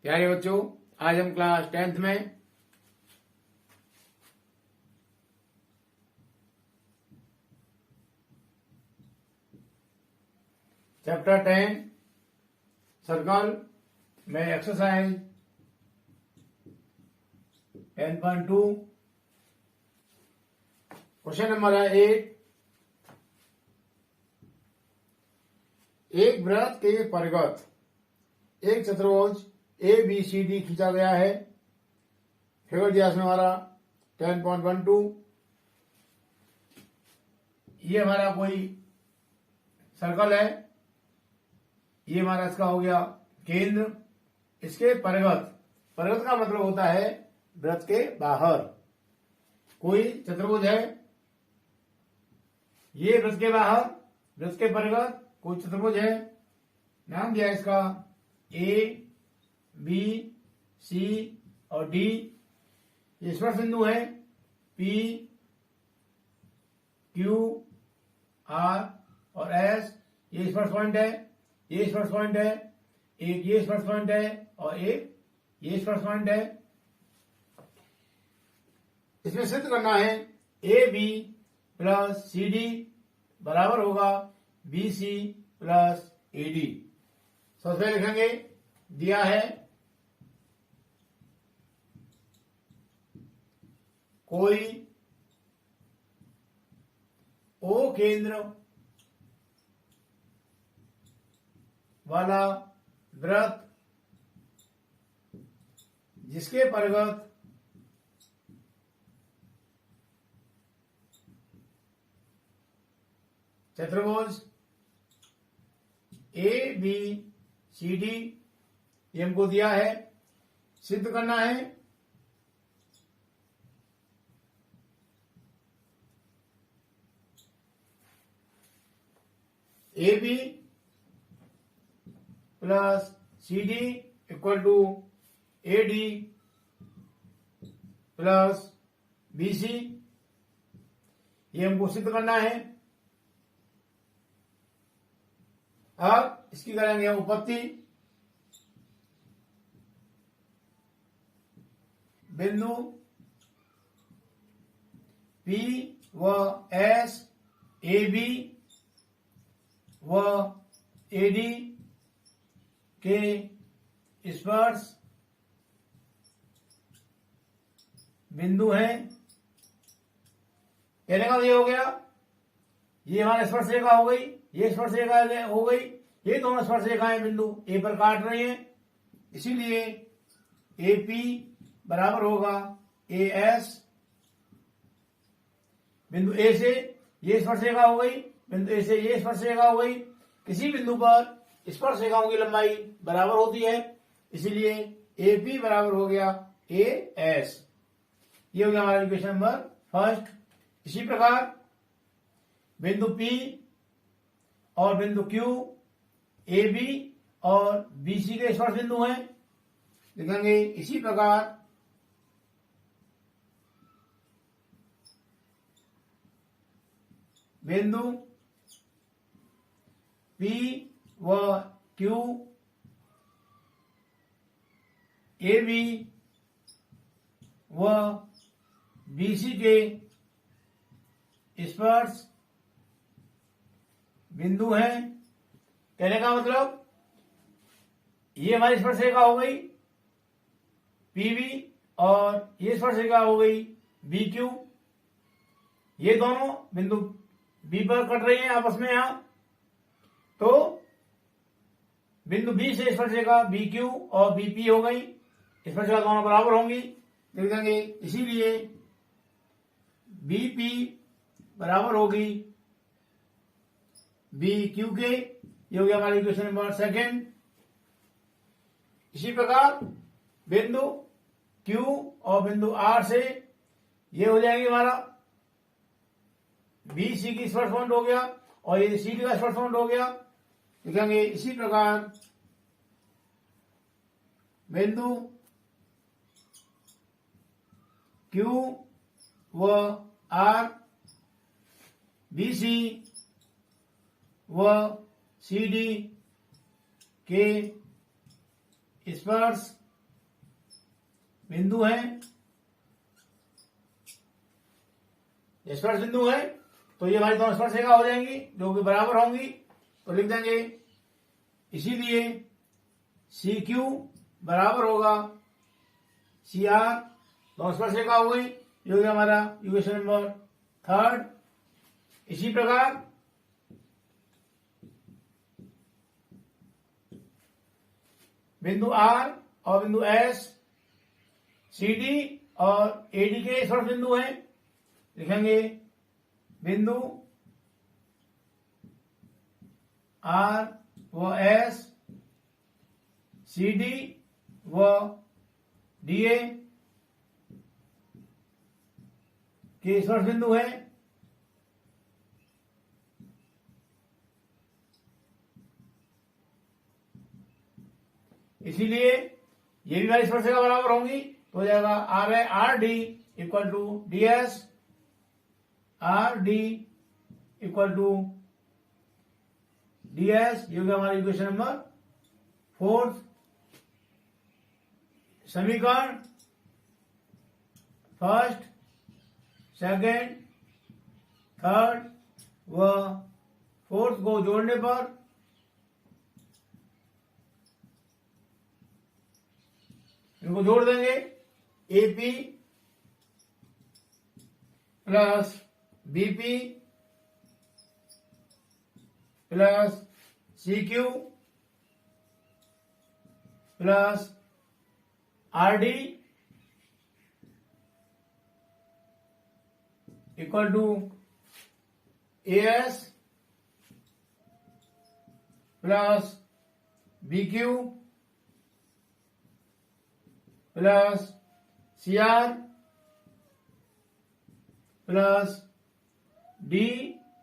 प्यारे बच्चों, आज हम क्लास 10th में चैप्टर 10 सर्कल में एक्सरसाइज 10.2 क्वेश्चन नंबर है 8। एक वृत्त के परिगत एक चतुर्भुज ABCD खींचा गया है। फिगर दिया इसमें हमारा 10.12। ये हमारा कोई सर्कल है, ये हमारा इसका हो गया केंद्र। इसके परिगत, परिगत का मतलब होता है वृत्त के बाहर। कोई चतुर्भुज है, ये वृत्त के बाहर, वृत्त के परिगत कोई चतुर्भुज है। नाम दिया इसका A, B, C और D। ये स्पर्श बिंदु है P, Q, R और S। ये स्पर्श पॉइंट है, ये स्पर्श पॉइंट है, एक ये स्पर्श पॉइंट है और एक ये स्पर्श पॉइंट है। इसमें सिद्ध करना है AB प्लस CD बराबर होगा BC प्लस AD। सबसे पहले लिखेंगे, दिया है कोई O केंद्र वाला वृत्त जिसके परिगत चतुर्भुज ABCD ये हमको दिया है। सिद्ध करना है AB plus CD equal to AD plus BC। ये हमको सिद्ध करना है। अब इसकी करेंगे उपपत्ति। बिंदु P व S, AB व AD के स्पर्श बिंदु हैं। कहने का ये हो गया, ये हमारा स्पर्श रेखा हो गई, ये स्पर्श रेखा हो गई। ये दोनों स्पर्श रेखाएं बिंदु A पर काट रही हैं, इसीलिए AP बराबर होगा AS। बिंदु A से ये स्पर्श रेखा हो गई, बिंदु A से ये स्पर्श रेखा हो गई। किसी बिंदु पर स्पर्श रेखाओं की लंबाई बराबर होती है, इसीलिए AP बराबर हो गया AS। ये हो गया हमारा इक्वेशन नंबर फर्स्ट। इसी प्रकार बिंदु P और बिंदु Q AB और BC के स्पर्श बिंदु हैं, लिखेंगे इसी प्रकार बिंदु P व Q AB व BC के स्पर्श बिंदु हैं। कहने का मतलब ये हमारी स्पर्श रेखा हो गई PB और ये स्पर्श रेखा हो गई BQ। ये दोनों बिंदु B पर कट रही हैं आपस में। यहां तो बिंदु B से स्पर्श रेखा BQ और BP हो गई, स्पर्श रेखा दोनों बराबर होंगी, लिख देंगे इसीलिए BP बराबर होगी BQ के। ये हो गया हमारा इक्वेशन नंबर सेकेंड। इसी प्रकार बिंदु Q और बिंदु R से ये हो जाएंगे हमारा BC की स्पर्श पॉइंट हो गया और ये CD का स्पर्श पॉइंट हो गया, लिखेंगे इसी प्रकार बिंदु Q व R BC व CD के स्पर्श बिंदु है, स्पर्श बिंदु है, तो ये हमारी दोनों स्पर्श रेखा हो जाएंगी जो कि बराबर होंगी, तो लिख देंगे इसीलिए सी क्यू बराबर होगा सी आर, दोनों स्पर्श रेखा हो गई, जो कि हमारा इक्वेशन नंबर 3। इसी प्रकार बिंदु आर और बिंदु एस सी डी और एडी के स्पर्श बिंदु हैं, लिखेंगे बिंदु आर व एस, सी डी व डी ए के स्पर्श बिंदु है। इसीलिए ये भी हमारी स्पर्श रेखा बराबर होंगी, तो हो जाएगा आर है R D equal to D S, R D equal to D S, ये होगा हमारा इक्वेशन नंबर 4। समीकरण फर्स्ट, सेकेंड, थर्ड व फोर्थ को जोड़ने पर इनको जोड़ देंगे, AP plus BP plus CQ plus RD equal to AS plus BQ plus CR plus D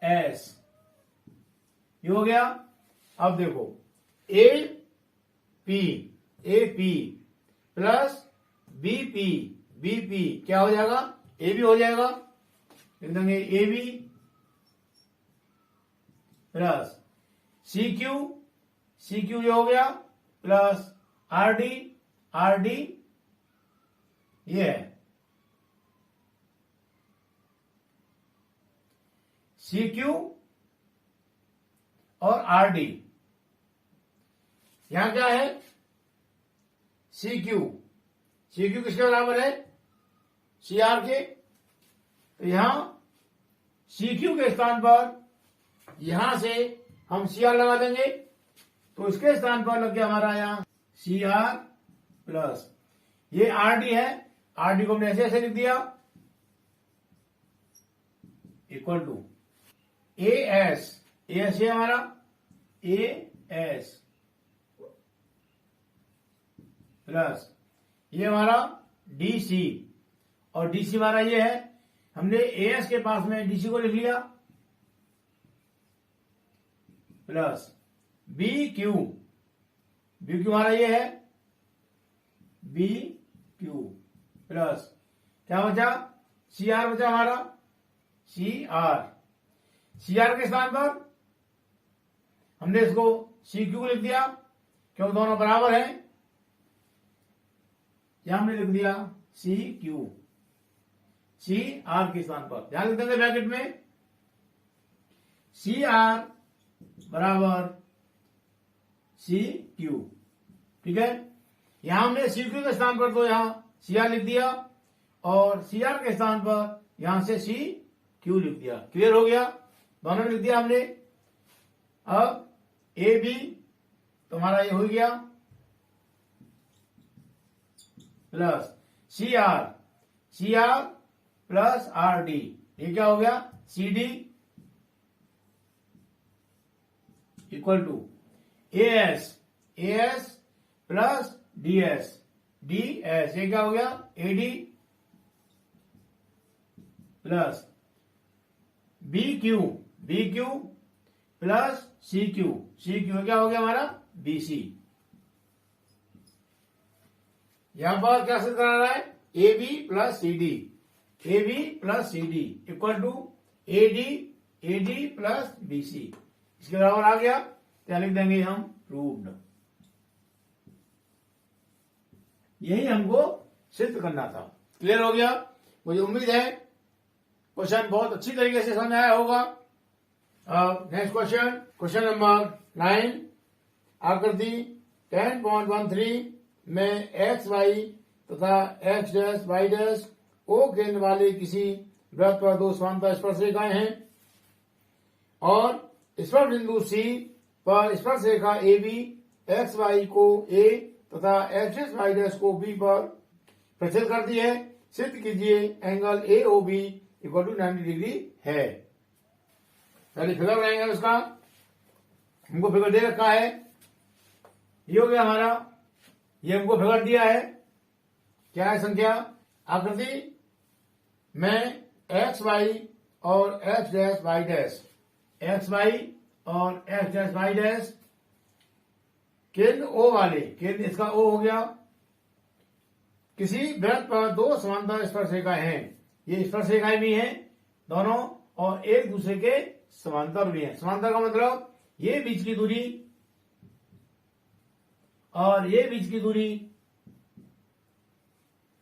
S, ये हो गया। अब देखो ए पी प्लस बीपी क्या हो जाएगा, ए बी हो जाएगा, लिख देंगे A B plus C Q ये हो गया प्लस आर डी ये है, सी क्यू और आर डी। यहां क्या है, सी क्यू किसके बराबर है, सी आर के, तो यहां सी क्यू के स्थान पर यहां से हम सी आर लगा देंगे, तो इसके स्थान पर लग गया हमारा यहां सी आर प्लस ये आर डी है, आर डी को हमने ऐसे लिख दिया इक्वल टू ए एस ये हमारा ए एस प्लस ये हमारा डीसी, और डीसी हमारा ये है, हमने ए एस के पास में डीसी को लिख लिया प्लस बी क्यू हमारा ये है बी क्यू प्लस क्या बचा, सी आर बचा हमारा सी आर के स्थान पर हमने इसको सी क्यू को लिख दिया, क्योंकि दोनों बराबर हैं, यहां हमने लिख दिया सी क्यू, सी आर के स्थान पर ध्यान लिख देंगे ब्रैकेट में, सी आर बराबर सी क्यू, ठीक है। यहां हमने सी क्यू के स्थान पर तो यहां सी आर लिख दिया, और सी आर के स्थान पर यहां से सी क्यू लिख दिया, क्लियर हो गया, दोनों लिख दिया हमने। अब ए बी तुम्हारा ये हो गया plus C R plus R D, ये क्या हो गया, C D equal to A S plus D S, ये क्या हो गया, A D plus B Q plus C Q क्या हो गया हमारा बीसी। यहां पर क्या सिद्ध करा रहा है, A B plus C D equal to A D plus BC, इसके बराबर आ गया, क्या लिख देंगे हम, प्रूव्ड। यही हमको सिद्ध करना था। क्लियर हो गया? मुझे उम्मीद है क्वेश्चन बहुत अच्छी तरीके से समझ आया होगा। Next question, question number 9। आकृति 10.13 में एक्स वाई तथा X dash Y dash O केंद्र वाले किसी वृत्त पर दो समांतर स्पर्शरेखाएं हैं और स्पर्श बिंदु सी पर स्पर्शरेखा ए बी एक्स वाई को ए तथा एक्स डैश वाई डैश को बी पर प्रतिच्छेद करती है। सिद्ध कीजिए angle A O B equal to 90 degree है। पहले फिगर बनाएंगे उसका। हमको फिगर दे रखा है, ये हो गया हमारा, ये हमको फिगर दिया है। क्या है संख्या? आकृति में एक्स वाई और X dash Y dash, X Y और एक्स डैश वाई डैश केंद्र ओ वाले, केंद्र इसका ओ हो गया, किसी वृत्त पर दो समांतर स्पर्शरेखाएं हैं। ये स्पर्शरेखाएं भी हैं दोनों और एक दूसरे के समांतर भी हैं। समांतर का मतलब ये बीच की दूरी और ये बीच की दूरी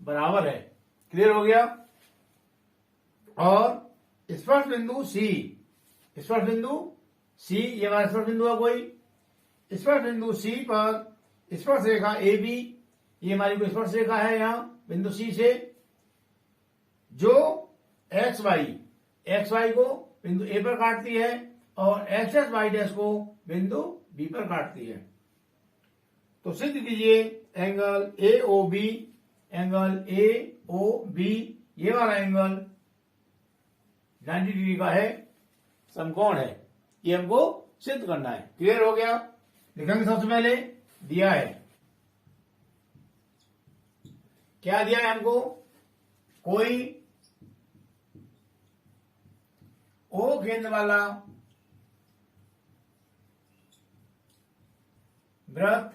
बराबर है। क्लियर हो गया? और स्पर्श बिंदु सी, स्पर्श बिंदु सी, ये हमारा स्पर्श बिंदु है कोई। स्पर्श बिंदु सी पर स्पर्श रेखा ए बी, ये हमारी कोई स्पर्श रेखा है यहां बिंदु सी से, जो एक्स वाई को बिंदु ए पर काटती है और एक्स एस वाई डैश को बिंदु बी पर काटती है। तो सिद्ध कीजिए angle A O B, angle A O B, ये वाला एंगल 90 डिग्री का है, समकोण है। ये हमको सिद्ध करना है। क्लियर हो गया? लिखेंगे सबसे पहले, दिया है, क्या दिया है हमको? कोई ओ केंद्र वाला वृत्त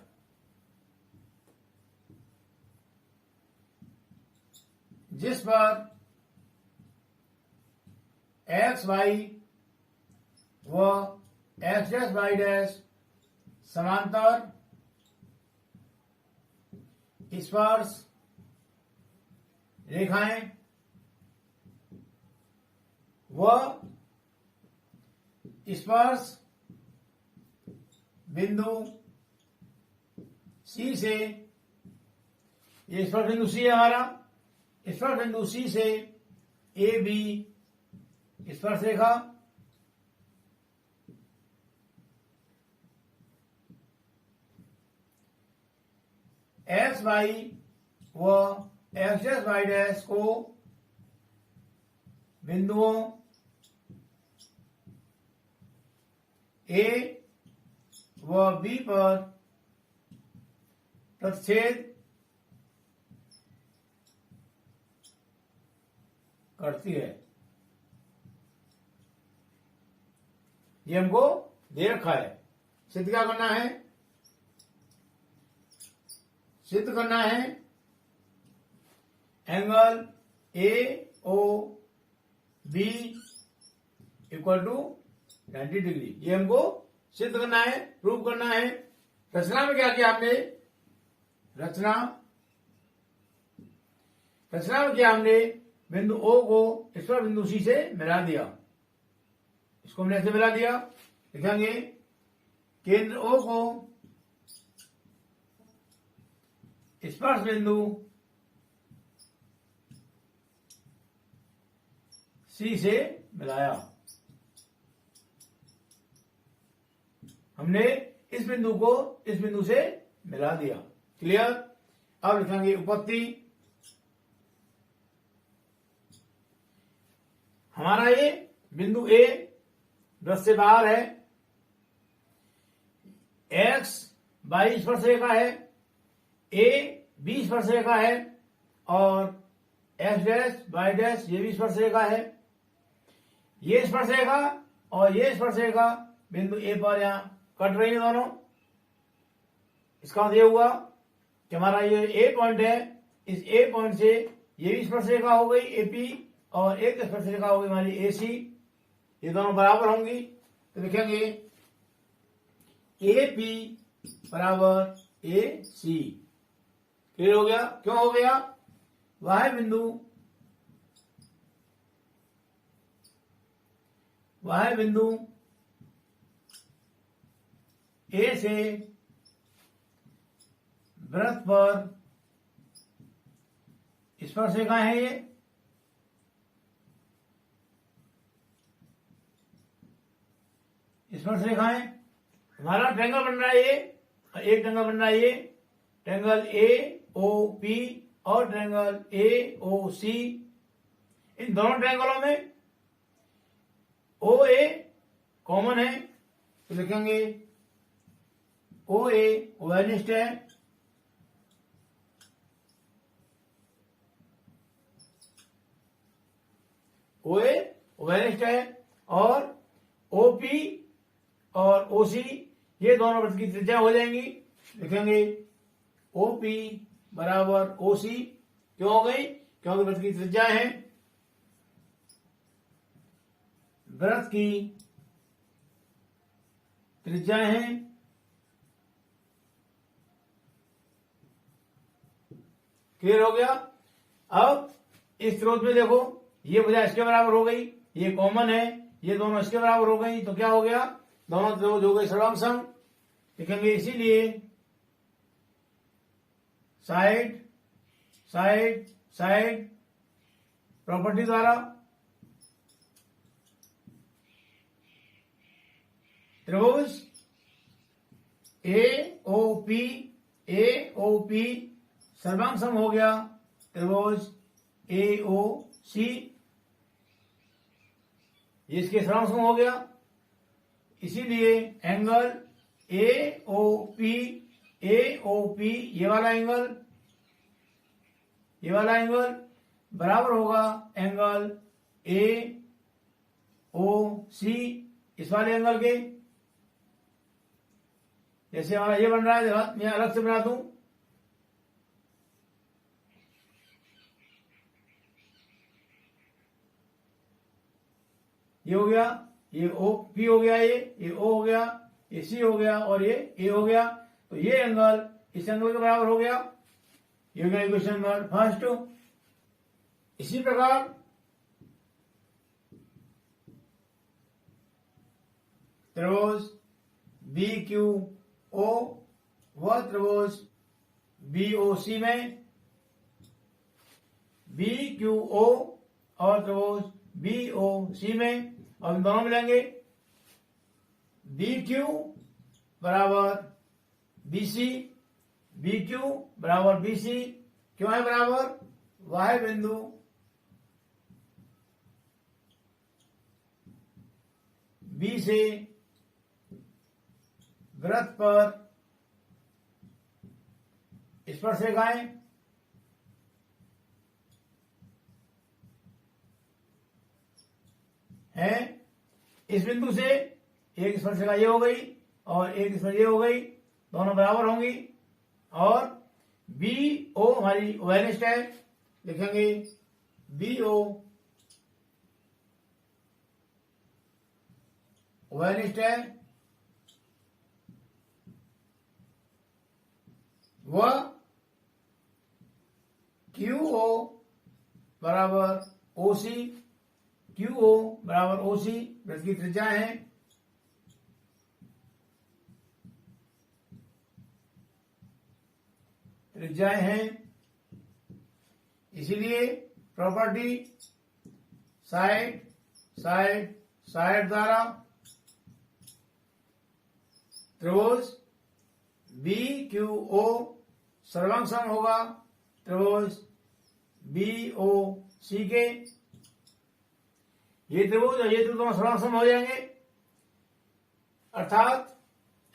जिस पर एक्स वाई व एक्स डैश वाई डैश समांतर स्पर्श रेखाएं व स्पर्श बिंदु सी से, ये स्पर्श बिंदु सी है हमारा, स्पर्श बिंदु सी से ए बी स्पर्श रेखा एक्स वाई व एक्स डैश वाई डैश को बिंदुओं ए व बी पर प्रतिच्छेद करती है। ये हमको दे रखा है। सिद्ध क्या करना है? सिद्ध करना है angle A O B equal to 90 degree. ये हमको सिद्ध करना है, प्रूव करना है। रचना में क्या किया आपने? रचना में क्या हमने? बिंदु ओ को स्पर्श बिंदु सी से मिला दिया। इसको हमने ऐसे मिला दिया। लिखेंगे केंद्र ओ को स्पर्श बिंदु सी से मिलाया। हमने इस बिंदु को इस बिंदु से मिला दिया। क्लियर? अब लिखेंगे उपपत्ति। हमारा ये बिंदु ए वृत्त से बाहर है, एक्स वाई स्पर्श रेखा है, ए बी स्पर्श रेखा है और एक्स डैश वाई डैश ये भी स्पर्श रेखा है। ये स्पर्श रेखा और ये स्पर्श रेखा बिंदु ए पर यहां कट रही है दोनों। इसका मतलब ये हुआ कि हमारा ये ए पॉइंट है, इस ए पॉइंट से ये भी स्पर्श रेखा हो गई एपी और एक स्पर्श रेखा हो गई हमारी ए सी। ये दोनों बराबर होंगी तो लिखेंगे ए पी बराबर ए सी। क्लियर हो गया? क्यों हो गया? वह बिंदु ए से वृत्त पर स्पर्शरेखाएं हैं ये। स्पर्शरेखाएं हमारा ट्रायंगल बन रहा है ये, एक ट्रायंगल बन रहा है ये, ट्रायंगल AOP और ट्रायंगल AOC। इन दोनों ट्रायंगलों में OA कॉमन है, तो लिखेंगे OA ओवेलिस्ट है, OA ओवेलिस्ट है, और OP और OC ये दोनों वृत्त की त्रिज्या हो जाएंगी। लिखेंगे OP बराबर OC। क्यों हो गई? क्योंकि वृत्त की त्रिज्या है, वृत्त की त्रिज्या है। क्लियर हो गया? अब इस स्रोत में देखो, ये भुजा इसके बराबर हो गई, ये कॉमन है, ये दोनों इसके बराबर हो गई, तो क्या हो गया? दोनों त्रिभुज हो गए सर्वांग। लिखेंगे इसीलिए साइड साइड साइड प्रॉपर्टी द्वारा त्रिभुज AOP सर्वांग सम हो गया त्रिभुज AOC, ये इसके सर्वांग सम हो गया। इसीलिए एंगल AOP ये वाला एंगल बराबर होगा एंगल AOC इस वाले एंगल के। जैसे हमारा ये बन रहा है, मैं अलग से बना दूं, ये हो गया, ये OP हो गया, ये O हो गया, ये C हो गया और ये A हो गया। तो ये एंगल इस एंगल के बराबर हो गया। ये हो गया इक्वेशन नंबर फर्स्ट। इसी प्रकार त्रिभुज BQO व त्रिभुज BOC में BQO और त्रिभुज BOC में अब इन दोनों मिलेंगे। BQ बराबर BC, BQ बराबर BC। क्यों है बराबर? वह बिंदु B से वृत्त पर स्पर्शरेखाएं हैं। इस बिंदु से एक स्पर्शरेखा ये हो गई और एक स्पर्शरेखा ये हो गई, दोनों बराबर होंगी। और BO हमारी ओवेलिस्ट है, लिखेंगे BO ओवेलिस्ट है, व QO बराबर OC, QO बराबर OC वृत्त की त्रिज्या है। त्रिज्याएं हैं, इसीलिए प्रॉपर्टी साइड साइड साइड द्वारा त्रिभुज BQO सर्वांग सम होगा त्रिभुज BOC के। ये त्रिभुज और ये त्रिभुज दोनों सर्वांग सम हो जाएंगे, अर्थात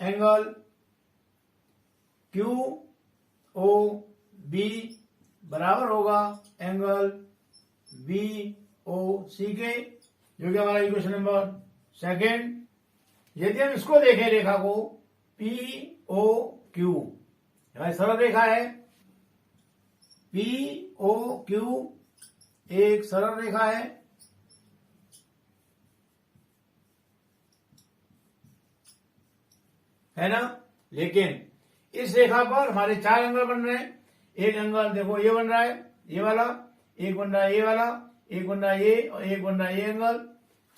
एंगल QOB बराबर होगा एंगल BOC के, जो कि हमारा इक्वेशन नंबर सेकेंड। यदि हम इसको देखें, रेखा को POQ, हमारी सरल रेखा है, POQ एक सरल रेखा है ना। लेकिन इस रेखा पर हमारे चार एंगल बन रहे हैं। एक एंगल देखो ये बन रहा है, ये वाला, एक बन रहा है ये वाला, एक बन रहा है ये और एक बन रहा है ये एंगल,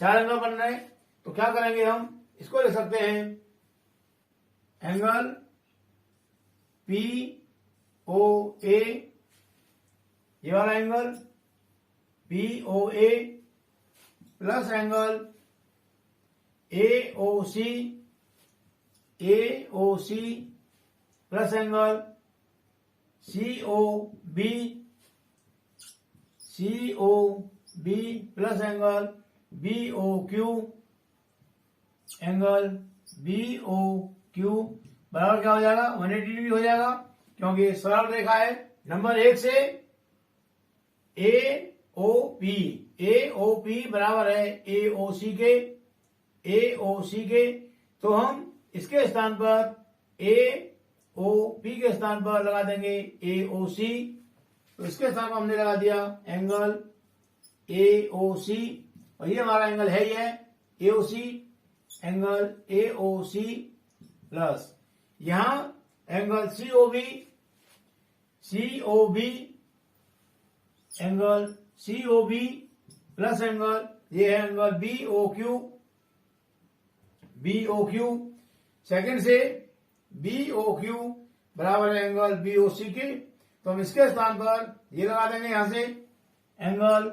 4 एंगल बन रहे हैं। तो क्या करेंगे हम, इसको लिख सकते हैं एंगल पी ओ ए, ये वाला angle P O A plus angle A O C plus angle C O B plus angle B O Q, angle B O Q बराबर क्या हो जाएगा, 180 डिग्री हो जाएगा, क्योंकि ये सरल रेखा है। नंबर 1 से ए ओ पी बराबर है ए ओ सी के, तो हम इसके स्थान पर ए ओ पी के स्थान पर लगा देंगे ए ओ सी। तो इसके स्थान पर हमने लगा दिया एंगल ए ओ सी, और ये हमारा एंगल है, ये A O C, angle A O C plus यहां angle C O B, angle C O B plus angle ये है angle B O Q, second से बी ओ क्यू बराबर है एंगल बी ओ सी के। तो हम इसके स्थान पर ये लगा देंगे यहां से एंगल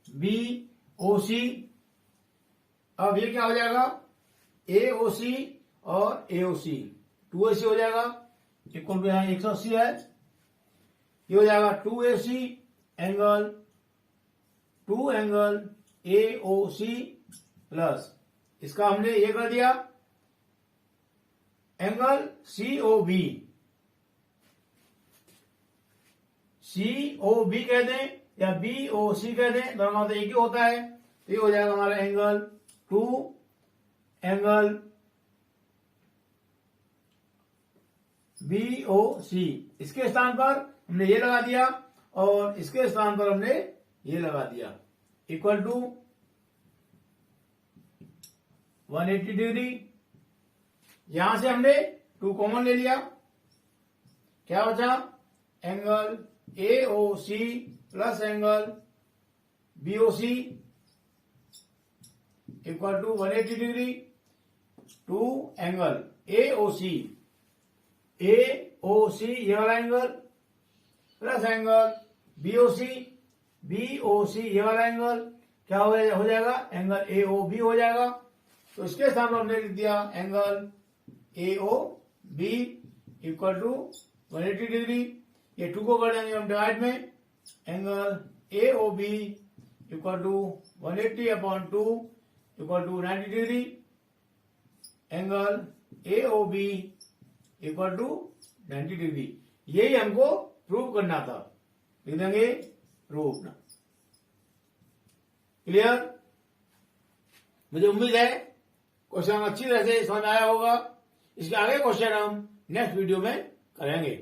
बी ओ सी। अब ये क्या हो जाएगा, ए ओ सी और ए ओ सी 2AC हो जाएगा, इक्वल टू यहां 180 है, ये हो जाएगा 2AC angle A O C plus इसका हमने ये कर दिया एंगल सी ओ बी कह दें या बी ओ सी कह दें, दोनों में एक ही होता है। तो ये हो जाएगा हमारा एंगल 2 एंगल बी ओ सी। इसके स्थान पर हमने ये लगा दिया और इसके स्थान पर हमने ये लगा दिया, इक्वल टू 180 डिग्री। यहां से हमने 2 कॉमन ले लिया, क्या बचा angle A O C plus angle B O C equal to 180 degree, 2 angle A O C ये वाला angle plus angle B O C ये वाला एंगल क्या हो जाएगा एंगल ए ओ बी हो जाएगा। तो इसके स्थान पर हमने लिख दिया angle A O B equal to 180 degree. ये 2 को कर देंगे हम डिवाइड में, angle A O B equal to 180/2 equal to 90 degree, angle A O B equal to 90 degree. यही हमको प्रूव करना था, लिख देंगे प्रूव। क्लियर? मुझे उम्मीद है क्वेश्चन अच्छी तरह से समझ आया होगा। इसके आगे क्वेश्चन हम नेक्स्ट वीडियो में करेंगे।